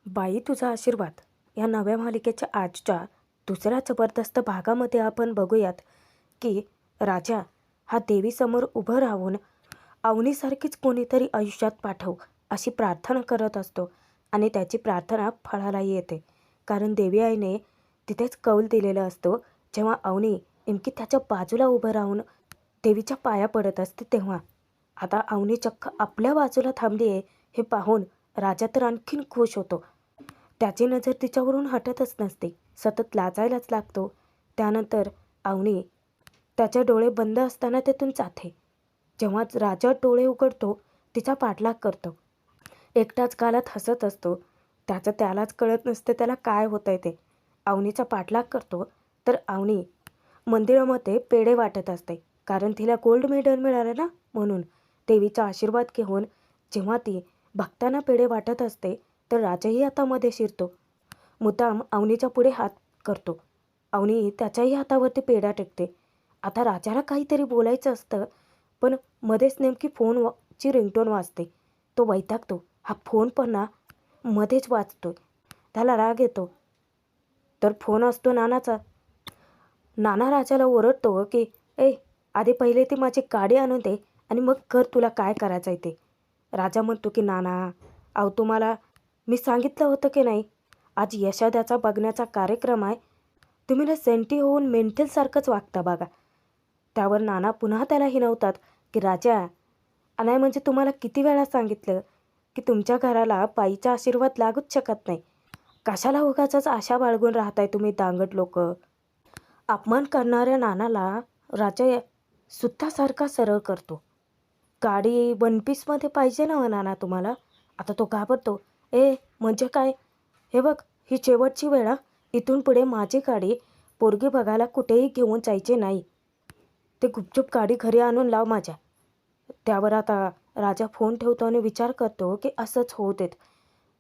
बाई तुझा आशीर्वाद या नव्या मालिकेच्या आजच्या दुसऱ्या जबरदस्त भागामध्ये आपण बघूयात की राजा हा देवीसमोर उभं राहून अवनीसारखीच कोणीतरी आयुष्यात पाठव अशी प्रार्थना करत असतो आणि त्याची प्रार्थना फळालाही येते. कारण देवी आईने तिथेच कौल दिलेला असतो. जेव्हा अवनी नेमकी त्याच्या बाजूला उभं राहून देवीच्या पाया पडत असते तेव्हा आता अवनी चक्क आपल्या बाजूला थांबली आहे हे पाहून राजा तर आणखीन खुश होतो. त्याची नजर तिच्यावरून हटतच नसते, सतत लाजायलाच लागतो. त्यानंतर अवनी त्याचे डोळे बंद असताना तेथून जाते. जेव्हा राजा डोळे उघडतो तिचा पाठलाग करतो. एकटाच गालात हसत असतो. त्यालाच कळत नसते त्याला काय होतंय ते. अवनीचा पाठलाग करतो तर अवनी मंदिरामध्ये पेढे वाटत असते. कारण तिला गोल्ड मेडल मिळालं ना, म्हणून देवीचा आशीर्वाद घेऊन जेव्हा ती भक्तांना पेढे वाटत असते तर राजाही आता मध्ये शिरतो. मुद्दाम अवनीच्या पुढे हात करतो. अवनी त्याच्याही हातावरती पेढा टेकते. आता राजाला काहीतरी बोलायचं असतं पण मध्येच नेमकी फोनची रिंगटोन वाजते. तो वैतागतो. हा फोन पण ना मध्येच वाजतोय. त्याला राग येतो. तर फोन असतो नानाचा. नाना राजाला ओरडतो की आधी पहिले ती माझी गाडी आणून दे आणि मग कर तुला काय करायचं आहे ते. राजा म्हणतो की नाना, अहो तुम्हाला मी सांगितलं होतं की नाही, आज यशोदाचा बघण्याचा कार्यक्रम आहे. तुम्ही ना सेंटी होऊन मेंटलसारखंच वागता बघा. त्यावर नाना पुन्हा त्याला हिणवतात की राजा, नाही म्हणजे तुम्हाला किती वेळा सांगितलं की तुमच्या घराला बाईचा आशीर्वाद लागूच शकत नाही. कशाला उगाचच आशा बाळगून राहताय तुम्ही दांगट लोक. अपमान करणाऱ्या नानाला राजा सुद्धा सरळ करतो. गाडी वन पीसमध्ये पाहिजे ना नाना तुम्हाला. आता तो घाबरतो. म्हणजे काय, हे बघ ही शेवटची वेळा, इथून पुढे माझी गाडी पोरगी बघायला कुठेही घेऊन जायचे नाही. ते गुपचूप गाडी घरी आणून लाव माझ्या. त्यावर आता राजा फोन ठेवतो आणि विचार करतो की असंच होऊ देत.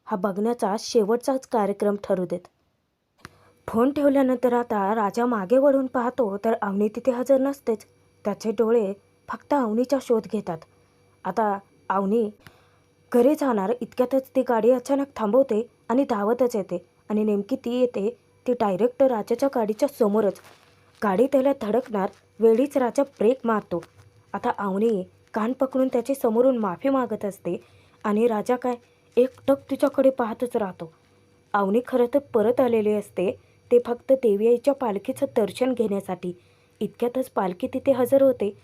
हा बघण्याचा शेवटचाच कार्यक्रम ठरू देत. फोन ठेवल्यानंतर आता राजा मागे वळून पाहतो तर अवनी तिथे हजर नसतेच. त्याचे डोळे फक्त अवनीचा शोध घेतात. आता अवनी घरी जाणार इतक्यातच ती गाडी अचानक थांबवते आणि धावतच येते आणि नेमकी ती येते ती डायरेक्ट राजाच्या गाडीच्या समोरच. गाडी त्याला धडकणार वेळीच राजा ब्रेक मारतो. आता अवनी कान पकडून त्याची समोरून माफी मागत असते आणि राजा काय एकटक तिच्याकडे पाहतच राहतो. अवनी खरं तर परत आलेली असते ते फक्त देवी आईच्या पालखीचं दर्शन घेण्यासाठी. इतक्यातच पालखी तिथे हजर होते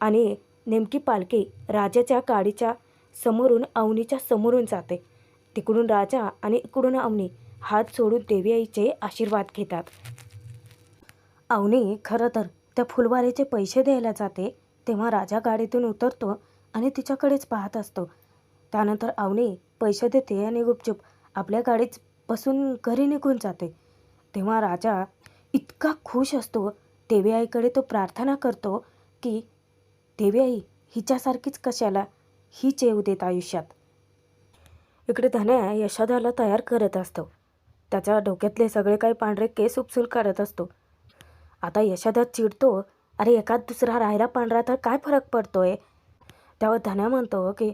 आणि नेमकी पालखी राजाच्या गाडीच्या समोरून अवनीच्या समोरून जाते. तिकडून राजा आणि इकडून अवनी हात जोडून देवी आईचे आशीर्वाद घेतात. अवनी खरं तर त्या फुलवारीचे पैसे द्यायला जाते तेव्हा राजा गाडीतून उतरतो आणि तिच्याकडेच पाहत असतो. त्यानंतर अवनी पैसे देते आणि गुपचूप आपल्या गाडीत बसून घरी निघून जाते. तेव्हा राजा इतका खुश असतो. देवी आईकडे तो प्रार्थना करतो की देवी आई हिच्यासारखीच कशाला, हीच येऊ देत आयुष्यात. इकडे धन्या यशोदाला तयार करत असतो. त्याच्या डोक्यातले सगळे काही पांढरे केस उपसून काढत असतो. आता यशोदा चिडतो, अरे एखाद दुसरा राहिला पांढरा तर काय फरक पडतोय. त्यावर धन्या म्हणतो की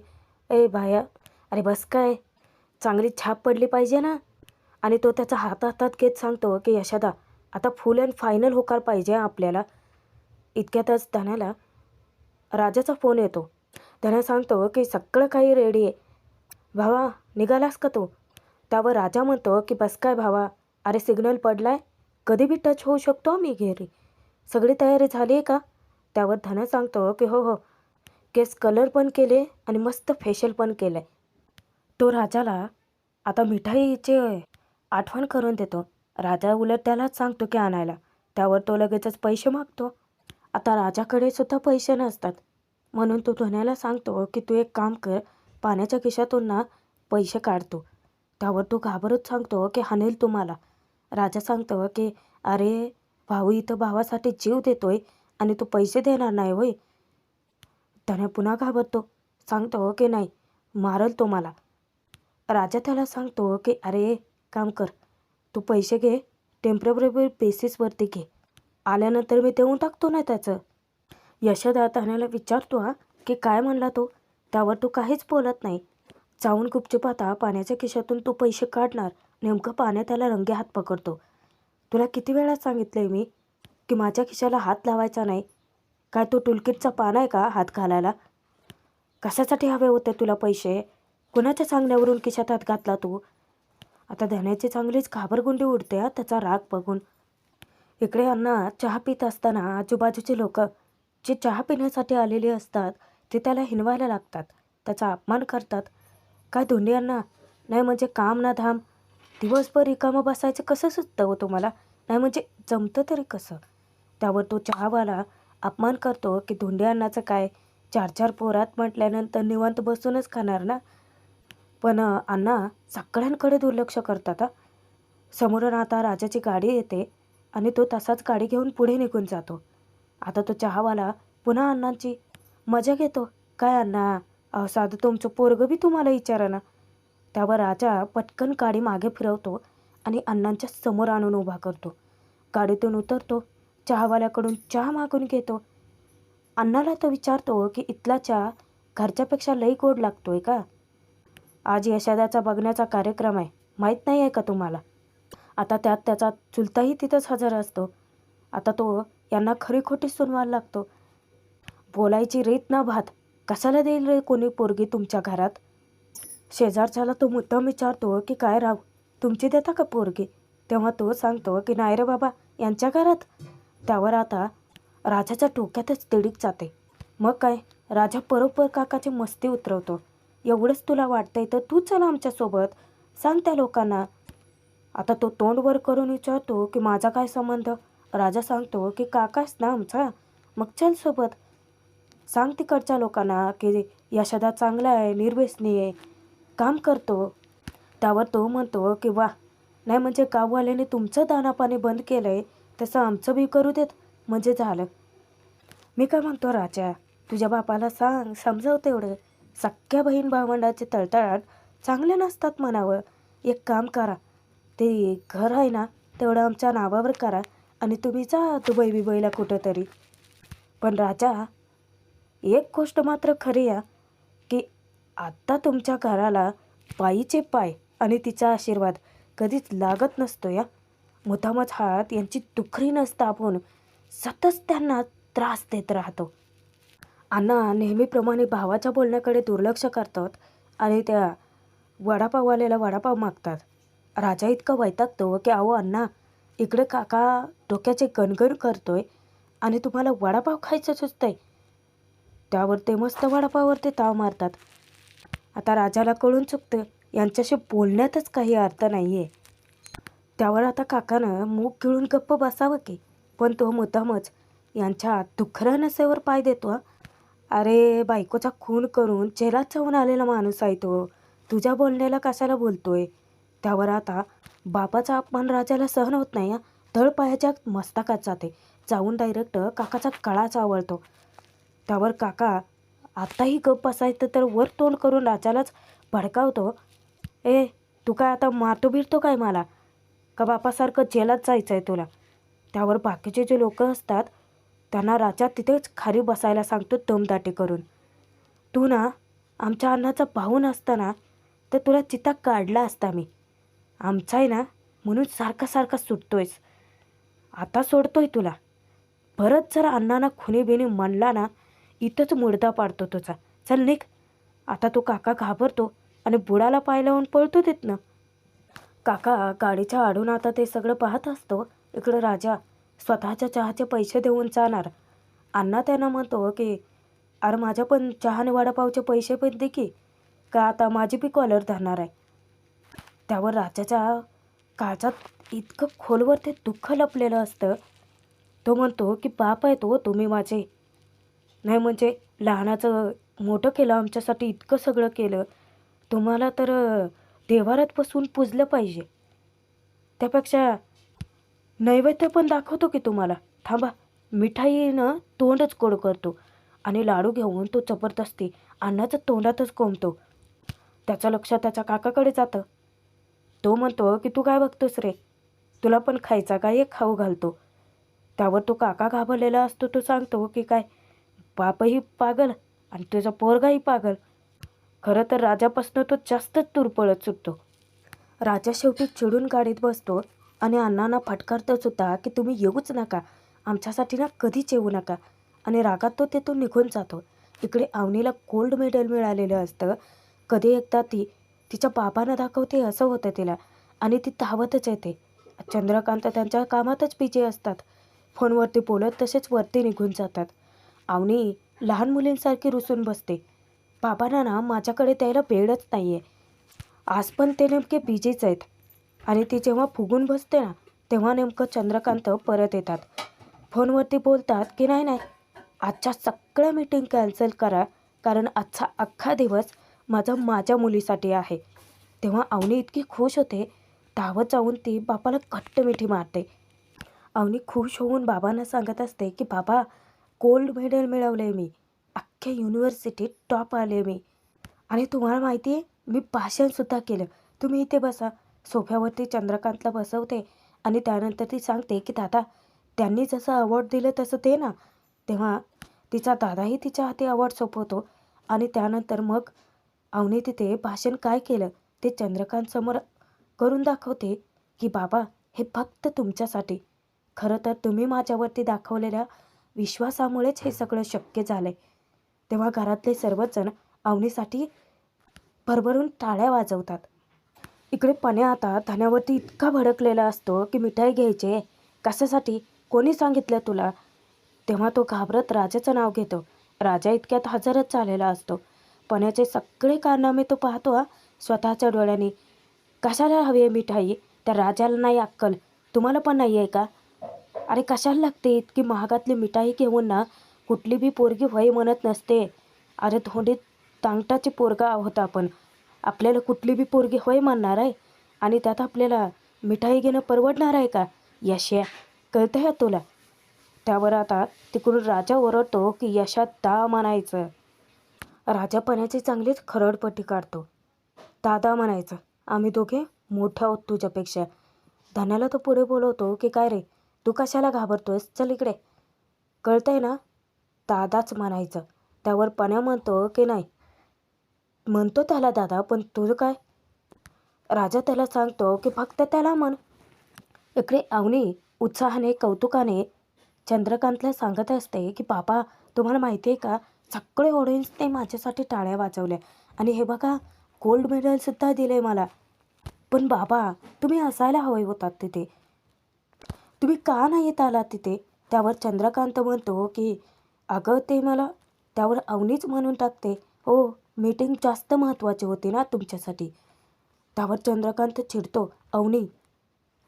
भाया, अरे बस काय, चांगली छाप पडली पाहिजे ना. आणि तो त्याचा हातात घेत सांगतो की यशोदा आता फुल अँड फायनल होकार पाहिजे आपल्याला. इतक्यातच धन्याला राजाचा फोन येतो. धन्या सांगतो की सगळं काही रेडी आहे, भावा निघालास का तू. त्यावर राजा म्हणतो की बस काय भावा, अरे सिग्नल पडलाय, कधी बी टच होऊ शकतो मी घरी, सगळी तयारी झाली आहे का. त्यावर धन्या सांगतो की हो, केस कलर पण केले आणि मस्त फेशियल पण केलं आहे. तो राजाला आता मिठाईचे आठवण करून देतो. राजा उलट त्यालाच सांगतो की आणायला. त्यावर तो लगेचच पैसे मागतो. आता राजाकडे सुद्धा पैसे नसतात म्हणून तो धन्याला सांगतो की तू एक काम कर, पाण्याच्या खिशातून ना पैसे काढतो. त्यावर तो घाबरत सांगतो की हाणेल तुम्हाला. राजा सांगतो की अरे भाऊ इथं भावासाठी जीव देतोय आणि तू पैसे देणार नाही होय. धन्या पुन्हा घाबरतो, सांगतो की नाही मारल तो मला. राजा त्याला सांगतो की अरे काम कर, तू पैसे घे, टेम्पररी बेसिसवरती घे, आल्यानंतर मी देऊन टाकतो ना त्याचं. यशोदा धन्याला विचारतो की काय म्हणला तो. त्यावर तो काहीच बोलत नाही. चावून गुपचूप आता पाण्याच्या खिशातून तो पैसे काढणार. नेमकं पाण्यात त्याला रंगे हात पकडतो. तुला किती वेळा सांगितलंय मी की माझ्या खिशाला हात लावायचा नाही. काय तो टुलकिटचा पान आहे का हात घालायला? कशासाठी हवे होते तुला पैसे? कुणाच्या सांगण्यावरून खिशात हात घातला तू? आता धन्याची चांगलीच घाबरगुंडी उडते त्याचा राग बघून. इकडे अण्णा चहा पित असताना आजूबाजूचे लोक जे चहा पिण्यासाठी आलेले असतात ते त्याला हिनवायला लागतात, त्याचा अपमान करतात. काय धोंडी अण्णा, नाही म्हणजे काम ना धाम, दिवसभर रिकामं बसायचं कसं सुचतं हो तुम्हाला? नाही म्हणजे जमतं तरी कसं? त्यावर तो चहावाला अपमान करतो की धोंडी अण्णाचं काय, 4-4 पोरात म्हटल्यानंतर निवांत बसूनच खाणार ना. पण अण्णा सगळ्यांकडे दुर्लक्ष करतात. समोरून आता राजाची गाडी येते आणि तो तसाच गाडी घेऊन पुढे निघून जातो. आता तो चहावाला पुन्हा अण्णांची मजा घेतो. काय अण्णा, साधं तुमचं पोरगं बी तुम्हाला विचारा ना. त्यावर राजा पटकन गाडी मागे फिरवतो आणि अण्णांच्या समोर आणून उभा करतो. गाडीतून उतरतो, चहावाल्याकडून चहा मागून घेतो. अण्णाला तो विचारतो की इथला चहा घरच्यापेक्षा लई गोड लागतोय का? आज यशादाचा बघण्याचा कार्यक्रम आहे, माहीत नाही आहे का तुम्हाला? आता त्यात त्याचा चुलताही तिथंच हजर असतो. आता तो यांना खरी खोटी सुनवायला लागतो. बोलायची रीत ना भात, कशाला देईल रे कोणी पोरगी तुमच्या घरात? शेजारच्याला तो मुद्दाम विचारतो की काय राव, तुमची देता का पोरगी? तेव्हा तो सांगतो की नाही रे बाबा, यांच्या घरात. त्यावर आता राजाच्या डोक्यातच तिडीक जाते. मग काय, राजा बरोबर काकाची मस्ती उतरवतो. एवढंच तुला वाटतंय तर तू चल आमच्यासोबत, सांग त्या लोकांना. आता तो तोंड वर करून विचारतो की माझा काय संबंध? राजा सांगतो की काकाच ना आमचा, मग चल सोबत. सांग तिकडच्या लोकांना की यशदा चांगला आहे, निर्व्यसनी आहे, काम करतो. त्यावर तो म्हणतो की वा, नाही म्हणजे गाववाल्याने तुमचं दाणापाणी बंद केलं आहे तसं आमचं बी करू देत म्हणजे झालं. मी काय म्हणतो राजा, तुझ्या बापाला सांग, समजाव तेवढं. सख्या बहीण भावंडाचे तळतळाट चांगले नसतात म्हणावं. एक काम करा, ते घर आहे ना तेवढं आमच्या नावावर करा आणि तुम्ही जा दुबई बिबईला कुठंतरी. पण राजा, एक गोष्ट मात्र खरी आहे की आत्ता तुमच्या घराला बाईचे पाय आणि तिचा आशीर्वाद कधीच लागत नसतो या. मुद्दामच हात यांची दुखरी नसता आपण सतत त्यांना त्रास देत राहतो. अण्णा नेहमीप्रमाणे भावाच्या बोलण्याकडे दुर्लक्ष करतात आणि त्या वडापाववाल्याला वडापाव मागतात. राजा इतका वैतागतो की अहो अण्णा, इकडे काका डोक्याचे गणगण करतोय आणि तुम्हाला वडापाव खायचं सुचतंय. त्यावर ते मस्त वडापाववरती ताव मारतात. आता राजाला कळून चुकतं यांच्याशी बोलण्यातच काही अर्थ नाही आहे. त्यावर आता काकानं मूग गिळून गप्प बसावं की, पण तो मुद्दामच यांच्या दुखऱ्या नसेवर पाय देतो. अरे बायकोचा खून करून जेलात जाऊन आलेला माणूस आहे तो, तुझ्या बोलण्याला कशाला बोलतोय? त्यावर आता बापाचा अपमान राजाला सहन होत नाही. तळपायाच्या मस्तकात जाते, जाऊन डायरेक्ट काकाचा गळा चावळतो. त्यावर काका आताही गप्प बसायचं तर वर तोंड करून राजालाच भडकावतो. ए, तू काय आता मारतो बिरतो काय मला? का बापासारखं जेलात जायचं आहे तुला? त्यावर बाकीचे जे लोक असतात त्यांना राजा तिथेच खाली बसायला सांगतो दमदाटी करून. तू ना आमच्या अण्णाचा भाऊ नसताना तर तुला चिता काढला असता मी. आमचा आहे ना म्हणून सारखा सारखा सुटतोयस, आता सोडतोय तुला. परत जर अण्णांना खुनी बिनी म्हणला ना इथंच मुडदा पाडतो तुझा. चल निघ. आता तो काका घाबरतो आणि बुडाला पाय लावून पळतो तिथनं. काका गाडीच्या आडून आता ते सगळं पाहत असतो. इकडं राजा स्वतःच्या चहाचे पैसे देऊन जाणार. अण्णा त्यांना म्हणतो की अरे माझ्या पण चहाने वडापावचे पैसे पण दे की, का आता माझी बी कॉलर धरणार आहे? त्यावर राजाच्या काळजात इतकं खोलवर ते दुःख लपलेलं असतं. तो म्हणतो की बाप आहे तो तुम्ही माझे, नाही म्हणजे लहानाचं मोठं केलं, आमच्यासाठी इतकं सगळं केलं, तुम्हाला तर देवारात बसून पूजलं पाहिजे. त्यापेक्षा नैवेद्य पण दाखवतो की तुम्हाला. थांबा, मिठाईनं तोंडच गोड करतो आणि लाडू घेऊन तो जबरदस्ती अण्णाच्या तोंडातच कोंबतो. त्याचं लक्ष त्याच्या काकाकडे जातं. तो म्हणतो की तू काय बघतोस रे, तुला पण खायचा काय, एक खाऊ घालतो. त्यावर तो काका घाबरलेला असतो. तो सांगतो की काय, बापही पागल आणि तुझा पोरगाही पागल. खरं तर राजापासून तो जास्तच दूर पळत सुटतो. राजा शेवटी चिडून गाडीत बसतो आणि अण्णांना फटकारतो सुद्धा की तुम्ही येऊच नका, आमच्यासाठी ना कधीच येऊ नका. आणि रागात तो तिथून निघून जातो. इकडे अवनीला गोल्ड मेडल मिळालेलं असतं. कधी एकदा ती तिच्या बाबांना दाखवते असं होतं तिला, आणि ती धावतच येते. चंद्रकांत त्यांच्या कामातच बिझी असतात. फोनवरती बोलत तसेच वरती निघून जातात. अवनी लहान मुलींसारखी रुसून बसते. बाबांना ना माझ्याकडे द्यायला वेळच नाही आहे. आज पण ते नेमके बिझीच आहेत. आणि ती जेव्हा फुगून बसते ना तेव्हा नेमकं चंद्रकांत परत येतात. फोनवरती बोलतात की नाही नाही, आजच्या सगळ्या मीटिंग कॅन्सल करा, कारण आजचा अख्खा दिवस माझ्या मुलीसाठी आहे. तेव्हा अवनी इतकी खुश होते, धावत जाऊन ती बाबाला घट्ट मिठी मारते. अवनी खुश होऊन बाबांना सांगत असते की बाबा, गोल्ड मेडल मिळवले मी, अख्ख्या युनिव्हर्सिटीत टॉप आले मी. आणि तुम्हाला माहिती आहे, मी भाषणसुद्धा केलं. तुम्ही इथे बसा. सोफ्यावरती चंद्रकांतला बसवते आणि त्यानंतर ती सांगते की दादा, त्यांनी जसं अवॉर्ड दिलं तसं दे ना. तेव्हा तिचा दादाही तिच्या हाती अवॉर्ड सोपवतो. आणि त्यानंतर मग अवनी तिथे भाषण काय केलं ते चंद्रकांतसमोर करून दाखवते की बाबा, हे फक्त तुमच्यासाठी. खरं तर तुम्ही माझ्यावरती दाखवलेल्या विश्वासामुळेच हे सगळं शक्य झालं आहे. तेव्हा घरातले सर्वजण अवनीसाठी भरभरून टाळ्या वाजवतात. इकडे पण्या आता धन्यावरती इतका भडकलेला असतो की मिठाई घ्यायचे कशासाठी, कोणी सांगितलं तुला. तेव्हा तो घाबरत राजाचं नाव घेतो. राजा इतक्यात हजरच झालेला असतो. पण्याचे सगळे कारनामे तो पाहतो स्वतःच्या डोळ्यांनी. कशाला हवी आहे मिठाई, त्या राजाला नाही अक्कल, तुम्हाला पण नाही आहे का. अरे कशाला लागते इतकी महागातली मिठाई घेऊन ना, कुठली बी पोरगी वय म्हणत नसते. अरे धोंडीत तांगटाची पोरगा आहोत आपण, आपल्याला कुठली बी पोरगी होय म्हणणार आहे. आणि त्यात आपल्याला मिठाई घेणं परवडणार आहे का. यशया, कळतं आहे तुला. त्यावर आता तिकडून राजा ओरडतो की यशात दा म्हणायचं. राजा पण्याची चांगलीच खरडपट्टी काढतो. दादा म्हणायचं, आम्ही दोघे मोठे आहोत तुझ्यापेक्षा. धन्याला तो पुढे बोलवतो की काय रे, तू कशाला घाबरतोयस, चल इकडे. कळतंय ना, दादाच म्हणायचं. त्यावर पण्या म्हणतो की नाही, म्हणतो त्याला दादा, पण तुझं काय. राजा त्याला सांगतो की फक्त त्याला म्हण. इकडे अवनी उत्साहाने कौतुकाने चंद्रकांतला सांगत असते की बाबा, तुम्हाला माहिती आहे का, सगळे ऑडियन्सने माझ्यासाठी टाळ्या वाजवल्या आणि हे बघा, गोल्ड मेडलसुद्धा दिले मला. पण बाबा, तुम्ही असायला हवे होतात तिथे, तुम्ही का नाही येत आलात तिथे. त्यावर चंद्रकांत म्हणतो की अगं ते मला. त्यावर अवनीच म्हणून टाकते, हो, मीटिंग जास्त महत्त्वाची होती ना तुमच्यासाठी. त्यावर चंद्रकांत चिडतो, अवनी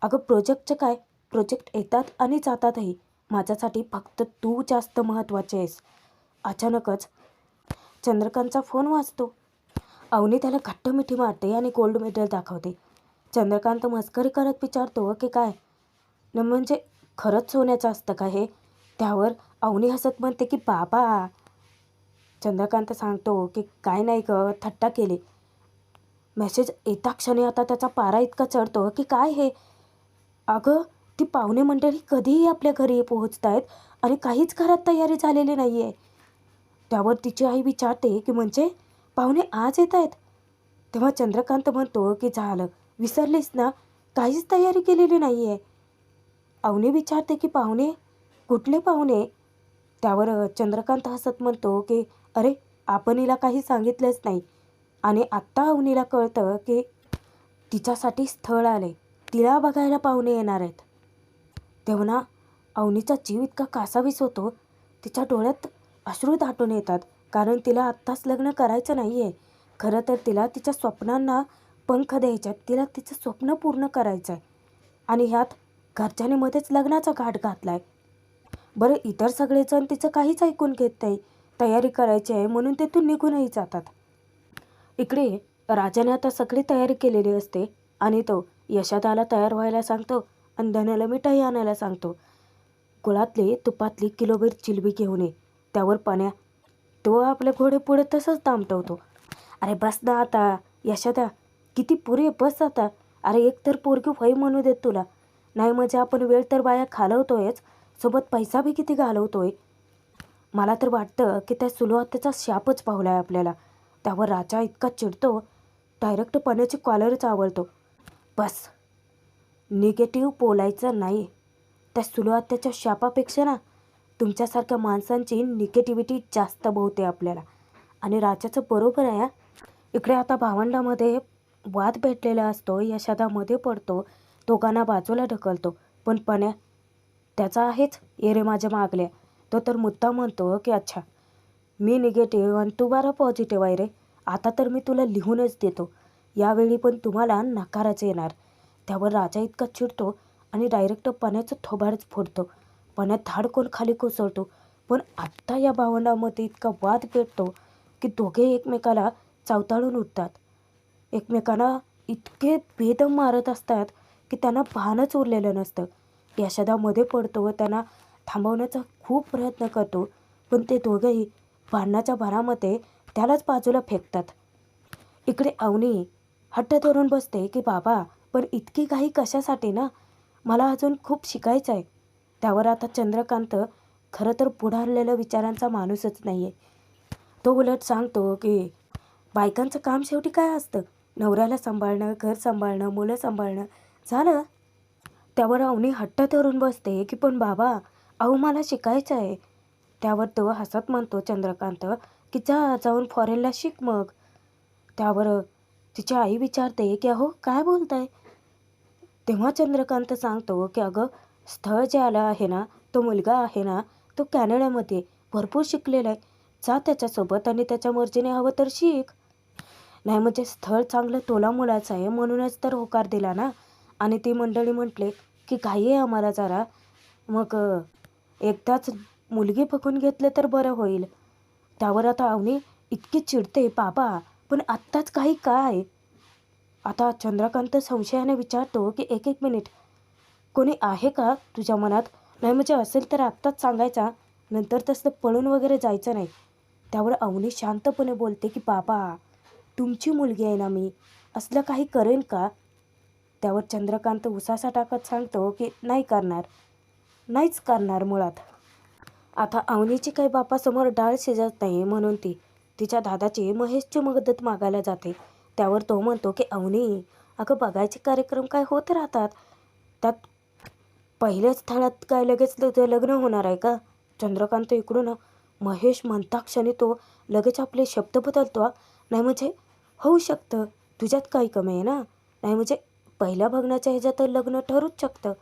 अगं प्रोजेक्टचं काय, प्रोजेक्ट येतात आणि जातातही, माझ्यासाठी फक्त तू जास्त महत्त्वाचे आहेस. अचानकच चंद्रकांतचा फोन वाजतो. अवनी त्याला घट्ट मिठी मारते आणि गोल्ड मेडल दाखवते. चंद्रकांत मस्करी करत विचारतो की काय न, म्हणजे खरंच सोन्याचं असतं का हे. त्यावर अवनी हसत म्हणते की बाबा. चंद्रकांत सांगतो की काय नाही ग, थट्टा केली. मेसेज येता क्षणी आता त्याचा पारा इतका चढतो की काय हे. अगं, ती पाहुणे मंडळी कधीही आपल्या घरी पोहोचत आहेत आणि काहीच घरात तयारी झालेली नाही आहे. त्यावर तिची आई विचारते की म्हणजे पाहुणे आज येत आहेत. तेव्हा चंद्रकांत म्हणतो की झालं, विसरलीस ना, काहीच तयारी केलेली नाही आहे. अवनी विचारते की पाहुणे, कुठले पाहुणे. त्यावर चंद्रकांत हसत म्हणतो की अरे, आपण हिला काही सांगितलंच नाही. आणि आत्ता अवनीला कळतं की तिच्यासाठी स्थळ आले, तिला बघायला पाहुणे येणार आहेत. तेव्हा अवनीचा जीव इतका कासावीस होतो, तिच्या डोळ्यात अश्रू दाटून येतात. कारण तिला आत्ताच लग्न करायचं नाही आहे. खरं तर तिला तिच्या स्वप्नांना पंख द्यायचे आहेत, तिला तिचं स्वप्न पूर्ण करायचं आहे. आणि ह्यात घरच्यांनी मध्येच लग्नाचा घाट घातला आहे. बरं, इतर सगळेजण तिचं काहीच ऐकून घेत नाही. तयारी करायची आहे म्हणून तिथून निघूनही जातात. इकडे राजाने आता सगळी तयारी केलेली असते आणि तो यशोदाला तयार व्हायला सांगतो आणि धन्याला मिठाई आणायला सांगतो. गुळातली तुपातली किलोभर जिलबी घेऊन ये. त्यावर पण्या तो आपल्या घोडे पुढे तसंच दामटवतो. अरे बस ना आता यशोदा, किती पुरे बस आता. अरे एक तर पोरगी वय म्हणू देत तुला नाही, म्हणजे आपण वेळ तर बाया घालवतोयच, सोबत पैसा बी किती घालवतोय. मला तर वाटतं की त्या सुलू आत्याचा शापच पावला आहे आपल्याला. त्यावर राजा इतका चिडतो, डायरेक्ट पण्याची कॉलरच आवळतो. बस, निगेटिव्ह बोलायचं नाही. त्या सुलुआत्याच्या शापापेक्षा ना तुमच्यासारख्या माणसांची निगेटिव्हिटी जास्त बोलते आपल्याला. आणि राजाचं बरोबर आहे. इकडे आता भावंडामध्ये वाद भेटलेला असतो. यशोदामध्ये पडतो, दोघांना बाजूला ढकलतो. पण पण्या त्याचा आहेच ये रे माझ्या मागल्या. तो तर मुद्दा म्हणतो की अच्छा मी निगेटिव्ह आणि तू बरा पॉझिटिव्ह आहे रे. आता तर मी तुला लिहूनच देतो. यावेळी पण तुम्हाला नकारच येणार. त्यावर राजा इतका चिडतो आणि डायरेक्ट पण्याचं थोबाडच फोडतो. पण्यात धाडकोन खाली कोसळतो. पण आत्ता या भावंडामध्ये इतका वाद पेटतो की दोघे एकमेकाला चावताळून उठतात. एकमेकांना इतके बेदम मारत असतात की त्यांना भानच उरलेलं नसतं. यशोदामध्ये पडतो व त्यांना थांबवण्याचा खूप प्रयत्न करतो. पण ते दोघेही भांडणाच्या भरामध्ये त्यालाच बाजूला फेकतात. इकडे अवनी हट्ट धरून बसते की बाबा पण इतकी घाई कशासाठी ना, मला अजून खूप शिकायचं आहे. त्यावर आता चंद्रकांत खरं तर पुढारलेल्या विचारांचा माणूसच नाही आहे. तो उलट सांगतो की बायकांचं काम शेवटी काय असतं, नवऱ्याला सांभाळणं, घर सांभाळणं, मुलं सांभाळणं, झालं. त्यावर अवनी हट्ट धरून बसते की पण बाबा अहो मला शिकायचं आहे. त्यावर तो हसत म्हणतो चंद्रकांत की जाऊन फॉरेनला शिक मग. त्यावर तिची आई विचारते की अहो काय बोलताय. तेव्हा चंद्रकांत सांगतो की अगं स्थळ जे आलं आहे ना, तो मुलगा आहे ना, तो कॅनडामध्ये भरपूर शिकलेला आहे. जा त्याच्यासोबत आणि त्याच्या मर्जीने हवं तर शिक. नाही म्हणजे स्थळ चांगलं तोला मुलाचं आहे म्हणूनच तर होकार दिला ना. आणि ती मंडळी म्हटले की घाई आहे आम्हाला जरा, मग एकदाच मुलगी बघून घेतले तर बरं होईल. त्यावर आता अवनी इतकी चिडते बाबा पण आत्ताच काही काय. आता चंद्रकांत संशयाने विचारतो की एक मिनिट, कोणी आहे का तुझ्या मनात. नाही म्हणजे असेल तर आत्ताच सांगायचा, नंतर तसं पळून वगैरे जायचं नाही. त्यावर अवनी शांतपणे बोलते की बाबा तुमची मुलगी आहे ना मी, असलं काही करेन का. त्यावर चंद्रकांत उसासा टाकत सांगतो की नाही करणार, नाहीच करणार मुळात. आता अवनीची काही बापासमोर डाळ शिजत नाही म्हणून ती तिच्या दादाची महेशची मदत मागायला जाते. त्यावर तो म्हणतो की अवनी अगं बघायचे कार्यक्रम काय होत राहतात, त्यात पहिल्याच स्थळात काय लगेच लग्न होणार आहे का. चंद्रकांत इकडून महेश म्हणता क्षणी तो लगेच आपले शब्द बदलतो. नाही म्हणजे होऊ शकतं, तुझ्यात काही कमी आहे ना, नाही म्हणजे पहिल्या बघण्याच्या ह्याच्यात लग्न ठरूच शकतं.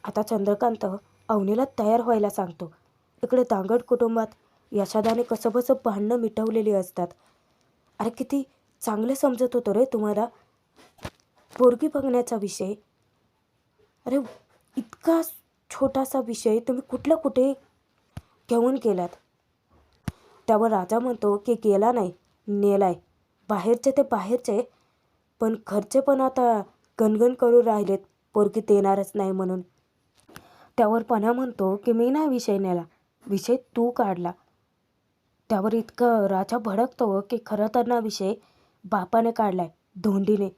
आता चंद्रकांत अवनीला तयार व्हायला सांगतो. इकडे दांगड कुटुंबात यशोदाने कसंबसं भांडणं मिटवलेली असतात. अरे किती चांगलं समजत होतं रे तुम्हाला पोरगी बघण्याचा विषय. अरे इतका छोटासा विषय तुम्ही कुठे घेऊन गेलात. त्यावर राजा म्हणतो की गेला नाही, नेलाय. बाहेरचे ते बाहेरचे, पण घरचे पण आता गणगण करून राहिलेत पोरगी देणारच नाही म्हणून. त्यावर पण्या म्हणतो की मी नाही विषय नेला, विषय तू काढला. त्यावर इतकं राजा भडकतो की खरं तर ना विषय बापाने काढलाय, धोंडीने.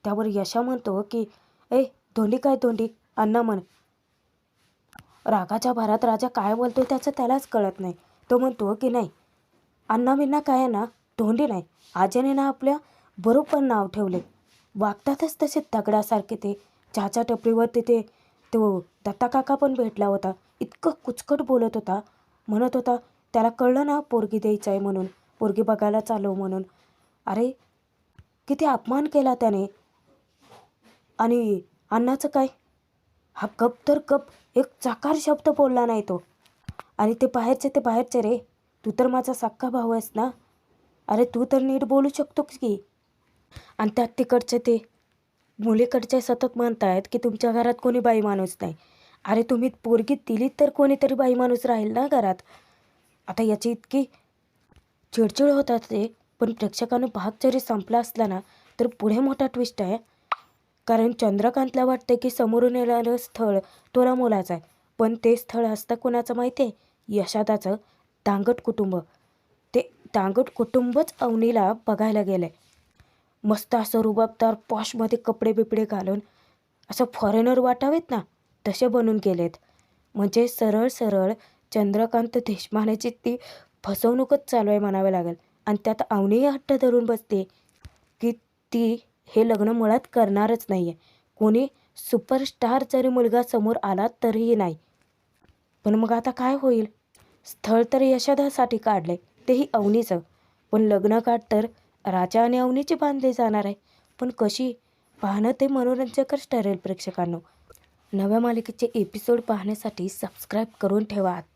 त्यावर यशा म्हणतो की ए धोंडी काय धोंडी, अण्णा म्हण. रागाच्या भरात राजा काय बोलतो त्याचं त्यालाच कळत नाही. तो म्हणतो की नाही अण्णा बिन्ना काय आहे ना, धोंडी नाही. आज्याने ना आपल्या बरोबर नाव ठेवले, वागतातच तसे दगडासारखे. ते चहाच्या टपरीवर तिथे तो दत्ता काका पण भेटला होता. इतकं कुचकट बोलत होता, म्हणत होता त्याला कळलं ना पोरगी द्यायचं आहे म्हणून, पोरगी बघायला चालव म्हणून. अरे किती अपमान केला त्याने. आणि अण्णाचं काय, हा गप तर गप, एक चाकार शब्द बोलला नाही तो. आणि ते बाहेरचे रे, तू तर माझा सक्का भाऊ आहेस ना, अरे तू तर नीट बोलू शकतो की. आणि त्यात तिकडचे ते मुलीकडचे सतत म्हणतायत की तुमच्या घरात कोणी बाई माणूस नाही. अरे तुम्ही पोरगी दिलीत तर कोणीतरी बाई माणूस राहील ना घरात. आता याची इतकी चिडचिड होतात ते. पण प्रेक्षकांना भाग जरी संपला असला ना तर पुढे मोठा ट्विस्ट आहे. कारण चंद्रकांतला वाटतं की समोरून येणारं स्थळ तोला मुलाचं आहे, पण ते स्थळ असतं कोणाचं माहिती आहे, यशोदाचं दांगट कुटुंब. ते दांगट कुटुंबच अवनीला बघायला गेलं आहे. मस्त असं रुबाबदार पॉशमध्ये कपडे बिपडे घालून असं फॉरेनर वाटावेत ना तसे बनून गेलेत. म्हणजे सरळ सरळ चंद्रकांत देशपांडेची ती फसवणूकच चालू आहे म्हणावं लागेल. आणि त्यात अवनीही हट्ट धरून बसते की ती हे लग्न मुळात करणारच नाही आहे. कोणी सुपरस्टार जरी मुलगा समोर आला तरीही नाही. पण मग आता काय होईल? स्थळ तर यशोदासाठी काढले, तेही अवनीचं. पण लग्न कार्ड तर राजा आणि अवनीची बांधले जाणार आहे. पण कशी? पाहणं ते मनोरंजकच ठरेल प्रेक्षकांनो. नव्या मालिकेचे एपिसोड पाहण्यासाठी सबस्क्राईब करून ठेवा.